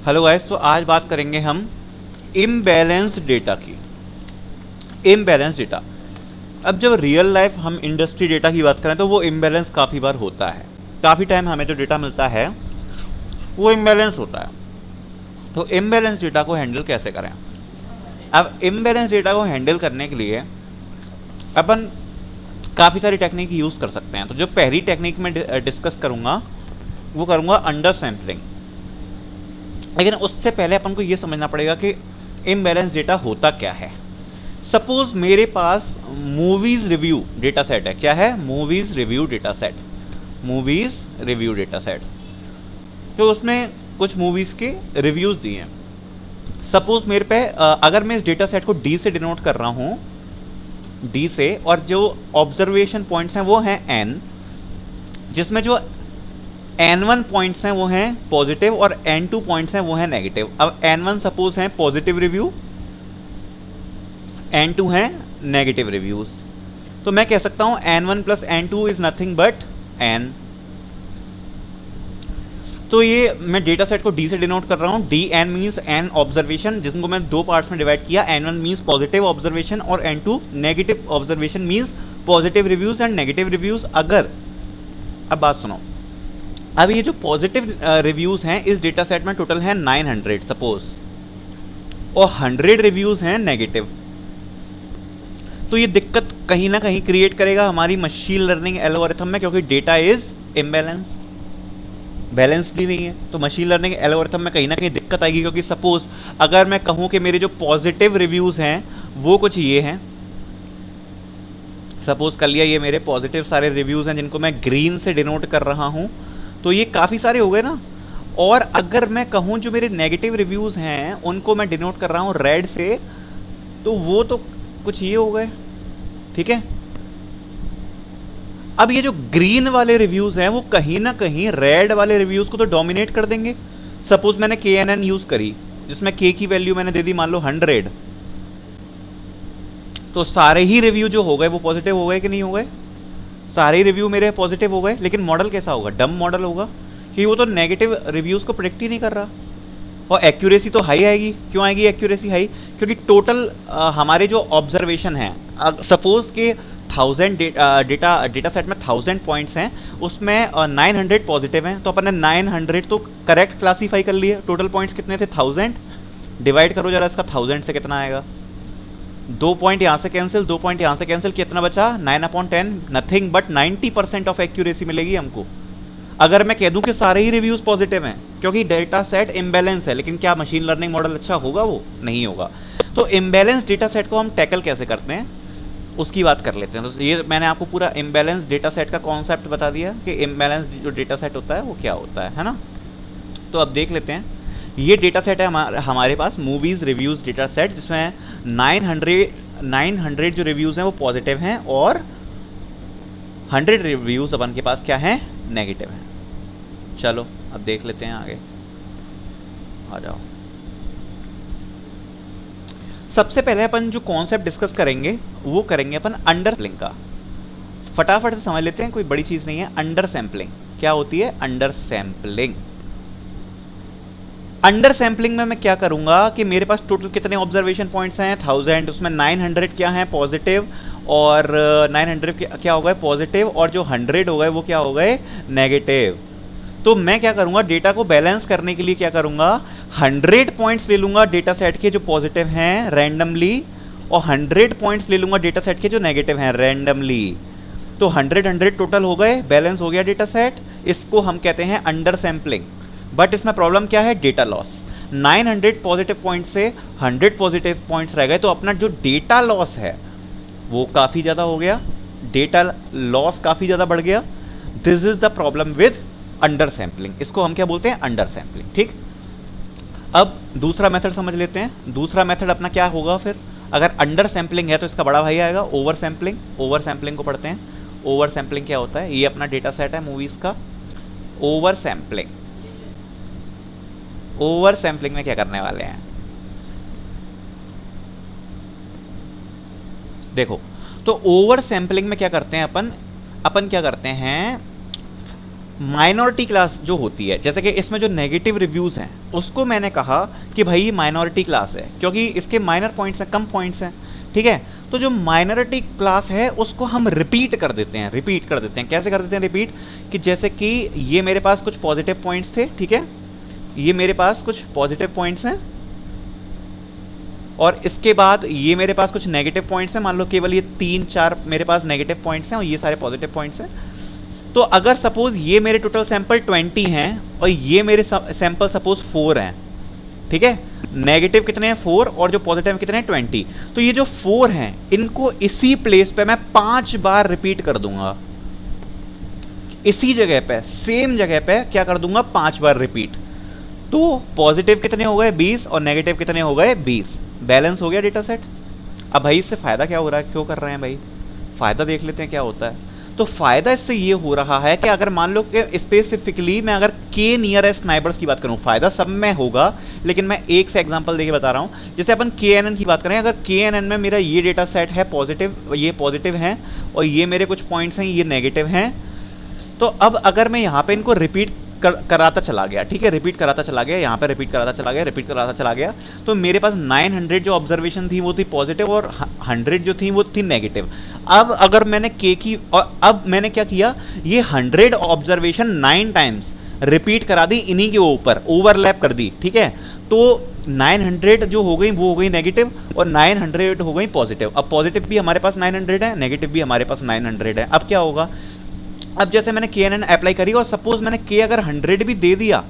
Hello guys, तो आज बात करेंगे हम इम्बैलेंस डेटा की। इम्बैलेंस डेटा, अब जब रियल लाइफ हम इंडस्ट्री डेटा की बात करें तो वो इम्बैलेंस काफ़ी बार होता है। काफ़ी टाइम हमें जो डेटा मिलता है वो इम्बैलेंस होता है। तो इम्बैलेंस डेटा को हैंडल कैसे करें? अब इम्बैलेंस डेटा को हैंडल करने के लिए अपन काफ़ी सारी टेक्निक यूज़ कर सकते हैं। तो जो पहली टेक्निक मैं डिस्कस करूँगा वो करूँगा अंडर सैम्पलिंग। लेकिन उससे पहले अपन को ये समझना पड़ेगा कि इम्बैलेंस डेटा होता क्या है। सपोज मेरे पास मूवीज रिव्यू डेटा सेट है। क्या है? Movies review data set. Movies review data set, तो उसमें कुछ मूवीज के रिव्यूज दिए हैं। सपोज मेरे पे अगर मैं इस डेटा सेट को डी से डिनोट कर रहा हूं, डी से, और जो ऑब्जर्वेशन पॉइंट्स हैं वो हैं एन, जिसमें जो N1 पॉइंट्स हैं वो हैं पॉजिटिव और N2 पॉइंट्स हैं वो हैं नेगेटिव। अब N1 सपोज हैं पॉजिटिव रिव्यू, N2 हैं नेगेटिव रिव्यूज। तो मैं कह सकता हूं N1 plus N2 is nothing but N। तो ये मैं डेटा सेट को D से डिनोट कर रहा हूं। D N means N observation, जिसको मैं दो पार्ट्स में डिवाइड किया। N1 मीन्स पॉजिटिव ऑब्जर्वेशन और N2 negative observation means positive reviews and negative reviews. अगर, अब बात सुनो, अब ये जो पॉजिटिव रिव्यूज हैं इस डेटा सेट में टोटल हैं 900 सपोज, और 100 रिव्यूज हैं नेगेटिव। तो ये दिक्कत कहीं ना कहीं क्रिएट करेगा हमारी मशीन लर्निंग एल्गोरिथम में, क्योंकि डेटा इज इम्बैलेंस, बैलेंस भी नहीं है। तो मशीन लर्निंग एल्गोरिथम में कहीं ना कहीं दिक्कत आएगी, क्योंकि सपोज अगर मैं कहूं कि मेरे जो पॉजिटिव रिव्यूज हैं वो कुछ ये हैं, सपोज कर लिया ये मेरे पॉजिटिव सारे रिव्यूज हैं जिनको मैं ग्रीन से डिनोट कर रहा हूं, तो ये काफ़ी सारे हो गए ना। और अगर मैं कहूं जो मेरे नेगेटिव रिव्यूज हैं उनको मैं डिनोट कर रहा हूं रेड से, तो वो तो कुछ ये हो गए, ठीक है। अब ये जो ग्रीन वाले रिव्यूज हैं वो कहीं ना कहीं रेड वाले रिव्यूज को तो डोमिनेट कर देंगे। सपोज मैंने KNN यूज करी, जिसमें K की वैल्यू मैंने दे दी मान लो 100, तो सारे ही रिव्यू जो हो गए वो पॉजिटिव हो गए कि नहीं हो गए? सारे रिव्यू मेरे पॉजिटिव हो गए। लेकिन मॉडल कैसा होगा? डम मॉडल होगा, कि वो तो नेगेटिव रिव्यूज को प्रेडिक्ट ही नहीं कर रहा। और एक्यूरेसी तो हाई आएगी। क्यों आएगी एक्यूरेसी हाई? क्योंकि टोटल हमारे जो ऑब्जर्वेशन है, सपोज के 1000 डेटा सेट में 1000 पॉइंट्स हैं, उसमें 900 पॉजिटिव हैं, तो अपन ने 900 तो करेक्ट क्लासीफाई कर लिए। टोटल पॉइंट्स कितने थे? 1000। डिवाइड करो जरा इसका 1000 से, कितना आएगा? 2 पॉइंट यहाँ से कैंसिल, 2 पॉइंट यहाँ से कैंसिल, कितना बचा? 9/10, नथिंग बट 90% ऑफ एक्यूरेसी मिलेगी हमको। अगर मैं कह दूं कि सारे ही रिव्यूज पॉजिटिव हैं, क्योंकि डेटा सेट इम्बैलेंस है, लेकिन क्या मशीन लर्निंग मॉडल अच्छा होगा? वो नहीं होगा। तो इम्बैलेंस डेटा सेट को हम टैकल कैसे करते हैं उसकी बात कर लेते हैं। तो ये मैंने आपको पूरा इम्बैलेंस डेटा सेट का कॉन्सेप्ट बता दिया कि इम्बैलेंस जो डेटा सेट होता है वो क्या होता है ना। तो अब देख लेते हैं। ये डेटा सेट है हमारे पास मूवीज रिव्यूज डेटा सेट, जिसमें 900 जो रिव्यूज हैं वो पॉजिटिव हैं और 100 रिव्यूज अपन के पास क्या हैं? नेगेटिव हैं। चलो अब देख लेते हैं आगे, आ जाओ। सबसे पहले अपन जो कॉन्सेप्ट डिस्कस करेंगे वो करेंगे अपन अंडर सैम्पलिंग का। फटाफट से समझ लेते हैं, कोई बड़ी चीज नहीं है। अंडर सैम्पलिंग क्या होती है? अंडर सैम्पलिंग, अंडर सैम्पलिंग में मैं क्या करूंगा कि मेरे पास टोटल कितने ऑब्जर्वेशन पॉइंट्स हैं? 1000, उसमें 900 क्या हैं? पॉजिटिव, और 900 क्या हो गए? पॉजिटिव, और जो 100 हो गए वो क्या हो गए? नेगेटिव। तो मैं क्या करूंगा? डेटा को बैलेंस करने के लिए क्या करूंगा? 100 पॉइंट्स ले लूंगा डेटा सेट के जो पॉजिटिव हैं रैंडमली, और 100 पॉइंट्स ले लूंगा डेटा सेट के जो नेगेटिव हैं रैंडमली। तो 100 टोटल हो गए, बैलेंस हो गया डेटा सेट। इसको हम कहते हैं अंडर सैम्पलिंग। बट इसमें प्रॉब्लम क्या है? Data loss. 900 पॉजिटिव पॉइंट से 100 पॉजिटिव पॉइंट्स रह गए, तो अपना जो डेटा लॉस है वो काफ़ी ज़्यादा हो गया, डेटा लॉस काफ़ी ज़्यादा बढ़ गया। This is the problem with under sampling. इसको हम क्या बोलते हैं? अंडर सैम्पलिंग, ठीक। अब दूसरा मेथड समझ लेते हैं। दूसरा मेथड अपना क्या होगा फिर? अगर अंडर सैम्पलिंग है तो इसका बड़ा भाई आएगा ओवर सैम्पलिंग। ओवर सैम्पलिंग को पढ़ते हैं। ओवर सैम्पलिंग क्या होता है? ये अपना डेटा सेट है मूवीज का। ओवर सैम्पलिंग, ओवर सैम्पलिंग में क्या करने वाले हैं देखो। तो ओवर सैम्पलिंग में क्या करते हैं अपन क्या करते हैं, माइनॉरिटी क्लास जो होती है, जैसे कि इसमें जो नेगेटिव रिव्यूज हैं उसको मैंने कहा कि भाई ये माइनॉरिटी क्लास है क्योंकि इसके माइनर पॉइंट्स हैं, कम पॉइंट्स हैं, ठीक है। तो जो माइनॉरिटी क्लास है उसको हम रिपीट कर देते हैं, कैसे कर देते हैं रिपीट, कि जैसे कि ये मेरे पास कुछ पॉजिटिव पॉइंट्स थे, ठीक है, ये मेरे पास कुछ पॉजिटिव पॉइंट्स हैं और इसके बाद ये मेरे पास कुछ नेगेटिव पॉइंट्स हैं, मान लो केवल ये 3-4 मेरे पास नेगेटिव पॉइंट्स हैं और ये सारे पॉजिटिव पॉइंट्स हैं। तो अगर सपोज ये मेरे टोटल सैंपल 20 हैं और ये मेरे सैंपल सपोज 4 हैं, ठीक है, नेगेटिव कितने हैं 4 और जो पॉजिटिव कितने हैं 20, तो ये जो 4 हैं इनको इसी प्लेस पे मैं 5 बार रिपीट कर दूंगा, इसी जगह पे, सेम जगह पे क्या कर दूंगा, 5 बार रिपीट। तो पॉजिटिव कितने हो गए 20 और नेगेटिव कितने हो गए 20, बैलेंस हो गया डेटा सेट। अब भाई इससे फायदा क्या हो रहा है, क्यों कर रहे हैं भाई, फायदा देख लेते हैं क्या होता है। तो फायदा इससे ये हो रहा है कि अगर मान लो कि स्पेसिफिकली मैं अगर के नियरेस्ट नाइबर्स की बात करूं, फायदा सब में होगा लेकिन मैं एक से एग्जांपल देके बता रहा हूं। जैसे अपन के एन एन की बात करें, अगर के एन एन में मेरा ये डेटा सेट है पॉजिटिव, ये पॉजिटिव है और ये मेरे कुछ पॉइंट्स हैं ये नेगेटिव हैं, तो अब अगर मैं यहाँ पे इनको रिपीट कराता चला गया, ठीक है, रिपीट कराता चला गया, यहाँ पे रिपीट कराता चला गया, रिपीट कराता चला गया, तो मेरे पास 900 जो ऑब्जर्वेशन थी वो थी पॉजिटिव और 100 जो थी वो थी नेगेटिव। अब अगर मैंने के की, और अब मैंने क्या किया, ये 100 ऑब्जर्वेशन 9 टाइम्स रिपीट करा दी, इन्हीं के ऊपर ओवरलैप कर दी, ठीक है। तो 900 जो हो गई वो हो गई नेगेटिव और 900 हो गई पॉजिटिव। अब पॉजिटिव भी हमारे पास 900 है, नेगेटिव भी हमारे पास 900 है। अब क्या होगा, अब जैसे मैंने के एन एन अप्लाई करी और सपोज मैंने के अगर 100 भी दे दिया,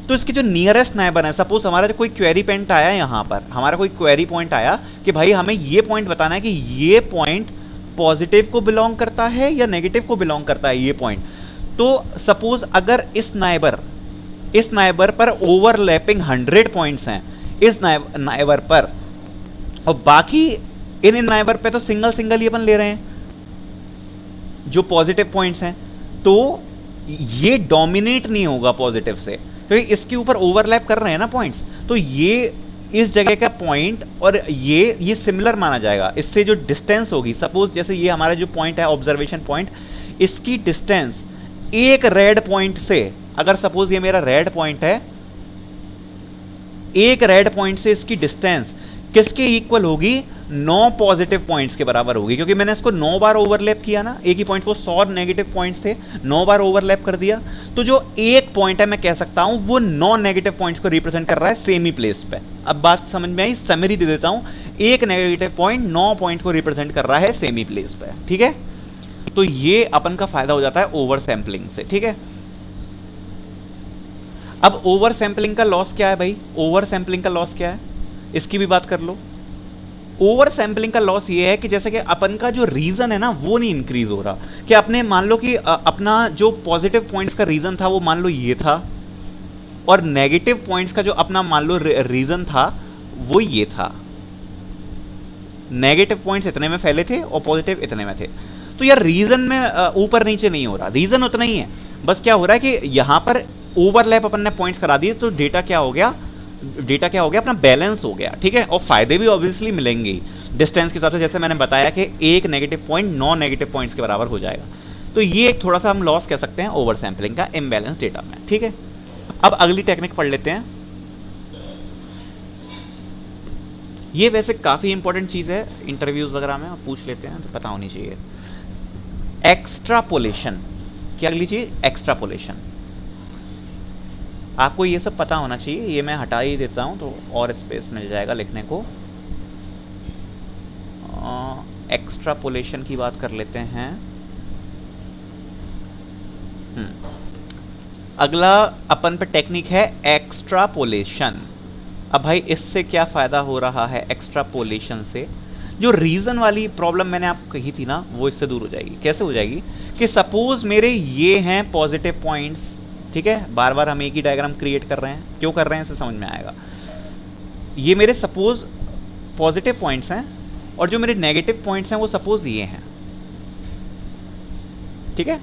तो इसकी जो नियरेस्ट नाइबर है, सपोज हमारा जो कोई क्वेरी पॉइंट आया, यहाँ पर हमारा कोई क्वेरी पॉइंट आया कि भाई हमें ये पॉइंट बताना है कि ये पॉइंट पॉजिटिव को बिलोंग करता है या नेगेटिव को बिलोंग करता है ये पॉइंट। तो सपोज अगर इस नाइबर पर ओवरलैपिंग 100 पॉइंट्स हैं इस नाइबर पर, और बाकी इन नाइबर पे तो सिंगल ही अपन ले रहे हैं जो पॉजिटिव पॉइंट्स हैं, तो ये डोमिनेट नहीं होगा पॉजिटिव से क्योंकि इसके ऊपर ओवरलैप कर रहे हैं ना पॉइंट्स। तो ये इस जगह का पॉइंट और ये सिमिलर माना जाएगा। इससे जो डिस्टेंस होगी, सपोज जैसे ये हमारा जो पॉइंट है ऑब्जर्वेशन पॉइंट, इसकी डिस्टेंस एक रेड पॉइंट से, अगर सपोज ये मेरा रेड पॉइंट है, एक रेड पॉइंट से इसकी डिस्टेंस किसके इक्वल होगी, 9 पॉजिटिव पॉइंट्स के बराबर होगी, क्योंकि मैंने इसको 9 बार ओवरलैप किया ना, एक ही पॉइंट को 100 नेगेटिव पॉइंट्स थे, 9 बार ओवरलैप कर दिया। तो जो एक पॉइंट है मैं कह सकता हूं वो 9 नेगेटिव पॉइंट्स को रिप्रेजेंट कर रहा है सेम ही प्लेस पे। अब बात समझ में आई, समरी दे देता हूं, एक नेगेटिव पॉइंट 9 पॉइंट को रिप्रेजेंट कर रहा है सेम ही प्लेस पे, ठीक है। तो ये अपन का फायदा हो जाता है ओवर सैंपलिंग से, ठीक है। अब ओवर सैंपलिंग का लॉस क्या है भाई, ओवर सैंपलिंग का लॉस क्या है, इसकी भी बात कर लो। ओवर सैंपलिंग का लॉस ये है कि जैसे कि अपन का जो रीजन है ना वो नहीं इंक्रीज हो रहा, कि अपने मान लो कि अपना जो पॉजिटिव पॉइंट्स का रीजन था वो मान लो ये था, और नेगेटिव पॉइंट्स का जो अपना मान लो रीजन था वो ये था। नेगेटिव पॉइंट्स इतने में फैले थे और पॉजिटिव इतने में थे। तो यार रीजन में ऊपर नीचे नहीं हो रहा, रीजन उतना ही है, बस क्या हो रहा है कि यहां पर ओवरलैप अपन ने पॉइंट्स करा दिए, तो डेटा क्या हो गया, अपना बैलेंस हो गया, ठीक है। और फायदे भी ऑब्वियसली मिलेंगे डिस्टेंस के हिसाब से, जैसे मैंने बताया कि एक नेगेटिव पॉइंट 9 नेगेटिव पॉइंट्स के बराबर हो जाएगा। तो ये एक थोड़ा सा हम लॉस कह सकते हैं ओवर सैंपलिंग का इम्बैलेंस डेटा में, ठीक है। अब अगली टेक्निक पढ़ लेते हैं। ये वैसे काफी इंपॉर्टेंट चीज है, इंटरव्यूज वगैरह में पूछ लेते हैं तो पता होनी चाहिए। एक्स्ट्रापोलेशन, क्या अगली चीज, एक्स्ट्रापोलेशन। आपको ये सब पता होना चाहिए, ये मैं हटा ही देता हूं तो और स्पेस मिल जाएगा लिखने को। एक्स्ट्रापोलेशन की बात कर लेते हैं। अगला अपन पे टेक्निक है एक्स्ट्रापोलेशन। अब भाई इससे क्या फायदा हो रहा है एक्स्ट्रापोलेशन से, जो रीजन वाली प्रॉब्लम मैंने आपको कही थी ना वो इससे दूर हो जाएगी। कैसे हो जाएगी कि सपोज मेरे ये हैं पॉजिटिव पॉइंट्स, ठीक है, बार बार हम एक ही डायग्राम क्रिएट कर रहे हैं, क्यों कर रहे हैं इसे समझ में आएगा। ये मेरे सपोज पॉजिटिव पॉइंट्स हैं और जो मेरे नेगेटिव पॉइंट्स हैं वो सपोज ये हैं, ठीक है।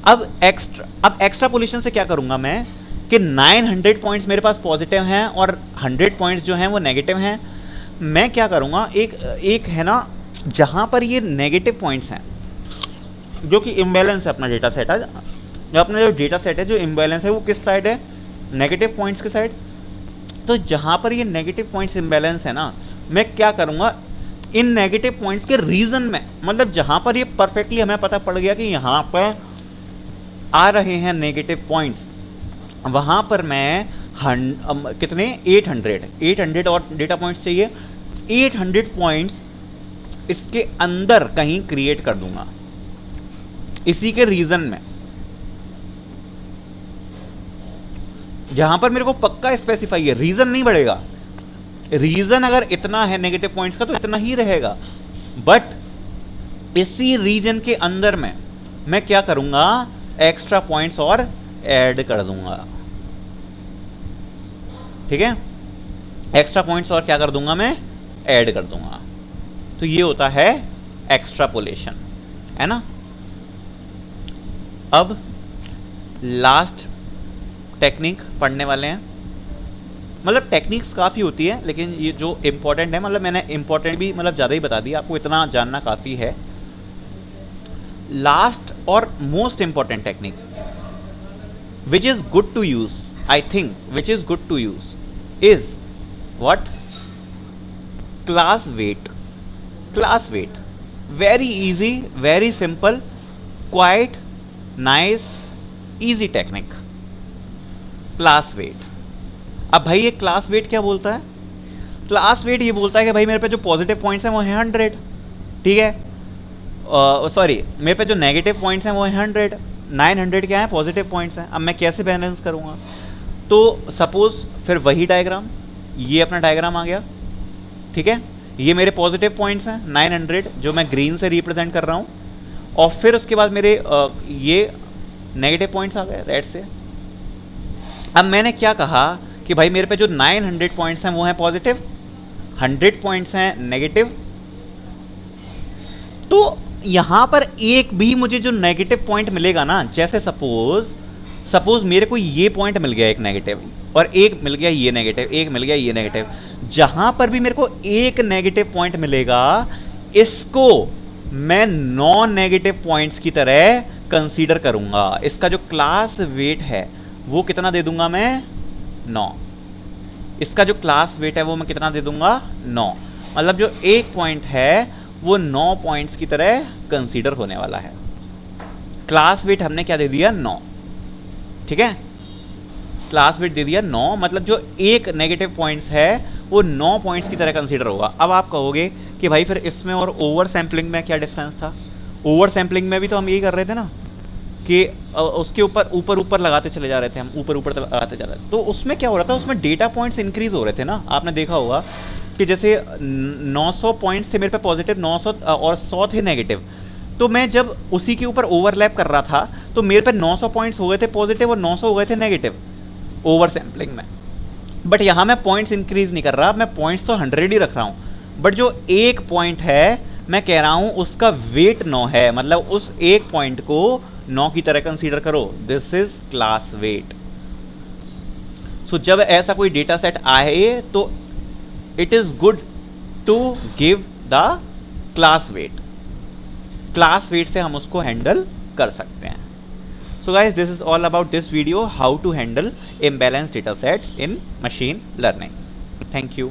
अब एक्स्ट्रापोलेशन से क्या करूंगा मैं कि 900 पॉइंट्स मेरे पास पॉजिटिव हैं और 100 पॉइंट्स जो हैं वो नेगेटिव हैं। मैं क्या करूंगा, एक है ना जहां पर ये नेगेटिव पॉइंट्स हैं, जो कि इम्बैलेंस है अपना डेटा सेट है, जो अपना जो डेटा सेट है जो इम्बैलेंस है वो किस साइड है, नेगेटिव पॉइंट्स के साइड। तो जहाँ पर ये नेगेटिव पॉइंट्स इम्बैलेंस है ना, मैं क्या करूँगा, इन नेगेटिव पॉइंट्स के रीजन में, मतलब जहाँ पर ये परफेक्टली हमें पता पड़ गया कि यहाँ पर आ रहे हैं नेगेटिव पॉइंट्स, वहाँ पर मैं कितने 800 और डेटा पॉइंट्स चाहिए, 800 पॉइंट्स इसके अंदर कहीं क्रिएट कर दूंगा इसी के रीजन में, जहां पर मेरे को पक्का स्पेसिफाई है, रीजन नहीं बढ़ेगा। रीजन अगर इतना है नेगेटिव पॉइंट्स का तो इतना ही रहेगा, बट इसी रीजन के अंदर में मैं क्या करूंगा, एक्स्ट्रा पॉइंट्स और ऐड कर दूंगा। ठीक है, एक्स्ट्रा पॉइंट्स और क्या कर दूंगा, मैं ऐड कर दूंगा। तो ये होता है एक्स्ट्रापोलेशन, है ना। अब लास्ट टेक्निक पढ़ने वाले हैं, मतलब टेक्निक्स काफ़ी होती है लेकिन ये जो इंपॉर्टेंट है, मतलब मैंने इंपॉर्टेंट भी मतलब ज़्यादा ही बता दिया, आपको इतना जानना काफ़ी है। लास्ट और most important technique which is good to use, I think which is good to use is what, class weight. Class weight, very easy, very simple, quite nice easy technique, class weight. अब भाई ये class wait क्या बोलता है, class wait ये बोलता है कि भाई मेरे पे जो पॉजिटिव पॉइंट्स हैं वो हैं 100, ठीक है, सॉरी मेरे पे जो नेगेटिव पॉइंट्स हैं वो हैं 100, 900 क्या है, पॉजिटिव पॉइंट्स हैं। अब मैं कैसे बैलेंस करूँगा, तो सपोज फिर वही डायग्राम, ये अपना डायग्राम आ गया, ठीक है, ये मेरे पॉजिटिव पॉइंट्स हैं 900 जो मैं ग्रीन से रिप्रेजेंट कर रहा हूँ, और फिर उसके बाद मेरे ये नेगेटिव पॉइंट्स आ गए रेड से। अब मैंने क्या कहा कि भाई मेरे पे जो 900 पॉइंट्स हैं वो हैं पॉजिटिव, 100 पॉइंट्स हैं नेगेटिव। तो यहाँ पर एक भी मुझे जो नेगेटिव पॉइंट मिलेगा ना, जैसे सपोज मेरे को ये पॉइंट मिल गया एक नेगेटिव, और एक मिल गया ये नेगेटिव, एक मिल गया ये नेगेटिव, जहां पर भी मेरे को एक नेगेटिव पॉइंट मिलेगा इसको मैं नॉन नेगेटिव पॉइंट्स की तरह कंसीडर करूंगा। इसका जो क्लास वेट है वो कितना दे दूंगा मैं, 9। इसका जो क्लास वेट है वो मैं कितना दे दूंगा, 9। मतलब जो एक पॉइंट है वो 9 पॉइंट्स की तरह कंसीडर होने वाला है। क्लास वेट हमने क्या दे दिया, 9, ठीक है, क्लास वेट दे दिया 9, मतलब जो एक नेगेटिव पॉइंट्स है वो 9 पॉइंट्स की तरह कंसीडर होगा। अब आप कहोगे कि भाई फिर इसमें और ओवर सैम्पलिंग में क्या डिफरेंस था, ओवर सैम्पलिंग में भी तो हम यही कर रहे थे ना कि उसके ऊपर लगाते चले जा रहे थे, हम ऊपर लगाते जा रहे थे, तो उसमें क्या हो रहा था, उसमें डेटा पॉइंट्स इंक्रीज हो रहे थे ना। आपने देखा होगा कि जैसे 900 पॉइंट्स थे मेरे पे पॉजिटिव, 900 और 100 थे नेगेटिव, तो मैं जब उसी के ऊपर ओवरलैप कर रहा था तो मेरे पे 900 पॉइंट्स हो गए थे पॉजिटिव और 900 हो गए थे नेगेटिव ओवर सैम्पलिंग में। बट यहाँ मैं पॉइंट्स इंक्रीज नहीं कर रहा, मैं पॉइंट्स तो 100 ही रख रहा हूँ, बट जो एक पॉइंट है मैं कह रहा हूँ उसका वेट 9 है, मतलब उस एक पॉइंट को 9 की तरह कंसीडर करो, this is class weight. So जब ऐसा कोई डेटा सेट आए तो it is good to give the class weight. Class weight से हम उसको हैंडल कर सकते हैं। So guys, this is all about this video, how to handle imbalanced data set in machine learning. Thank you.